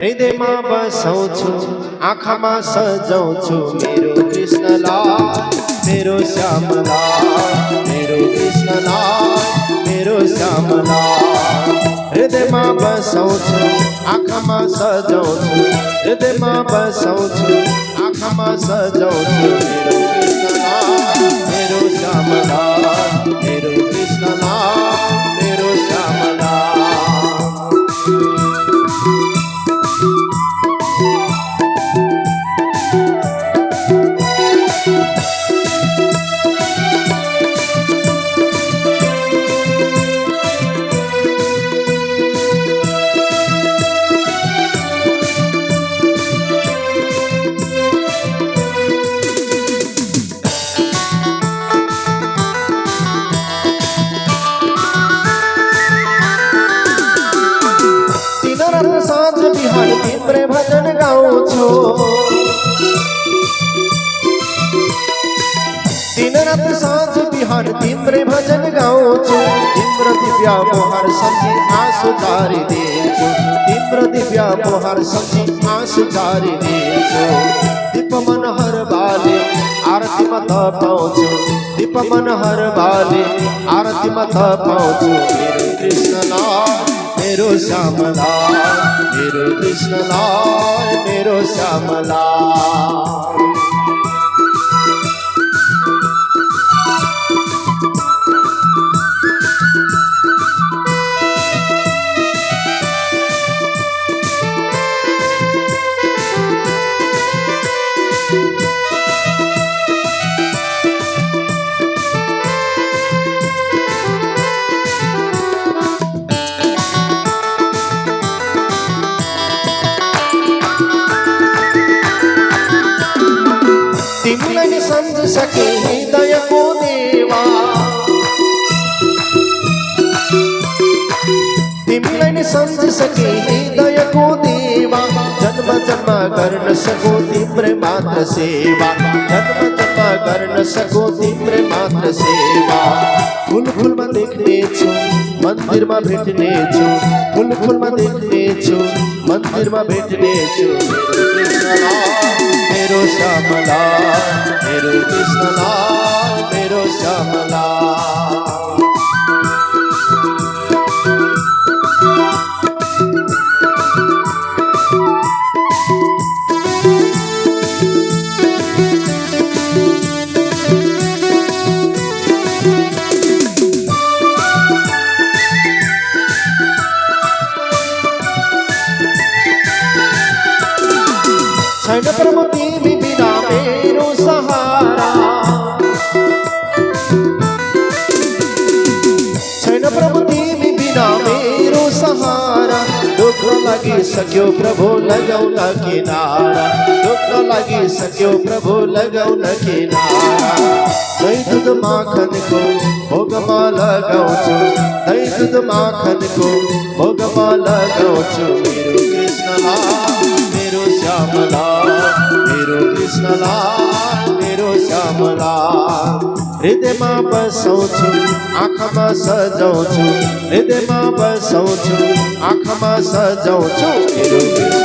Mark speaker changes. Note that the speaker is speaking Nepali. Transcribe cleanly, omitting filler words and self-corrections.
Speaker 1: હૃદયમાં બસઉં આંખમાં સજાઉં मेरो કૃષ્ણલાલ मेरो શ્યામલાલ मेरो કૃષ્ણલાલ मेरो શ્યામલાલ હૃદયમાં બસઉં આંખમાં સજાઉં હૃદયમાં બસઉં આંખમાં સજાઉં मेरो કૃષ્ણલાલ मेरो શ્યામલાલ मेरो કૃષ્ણલાલ मेरो શ્યામલાલ साँझ बिहान तिम्रे भजन गाउँछु दिन रात साँझ बिहान तिम्रे भजन गाउँछु तिम्रो दिव्य मोहर सम्झी आँसु झारिदिन्छु तिम्रो दिव्य मोहर सम्झी आँसु झारिदिन्छु दीप मनहर बाले आरतीमा त पाउँछु दीप मनहर बाले आरतीमा त पाउँछु मेरो कृष्णलाल मेरो श्यामलाल मेरो कृष्णलाल मेरो श्यामलाल तिमीलाई सम्झ सके हृदयको देवा तिमीलाई सम्झ सके हृदयको देवा जन्म जन्म गर्न सको तिम्रै मात्र सेवा जन्म जन्म गर्न सको तिम्रै मात्र सेवा फुल फुलमा देख्नेछु मन्दिरमा भेट्नेछु फुल फुलमा देख्नेछु मन्दिरमा भेट्नेछु मेरो श्यामलाल मेरो कृष्णलाल मेरो श्यामलाल छैन प्रभु तिमी बिना मेरो सहारा छैन प्रभु तिमी बिना मेरो सहारा दुःख लागिसक्यो प्रभु लगाउन किनारा दुःख लागिसक्यो प्रभु लगाउन किनारा दही दुध माखनको भोगमा लगाउँछु दही दुध माखनको भोगमा लगाउँछु मेरो कृष्णलाल मेरो श्यामलाल मेरो कृष्णलाल मेरो श्यामलाल हृदयमा बसौछु आँखामा सजाउँछु हृदयमा बसौछु आँखामा सजाउँछु मेरो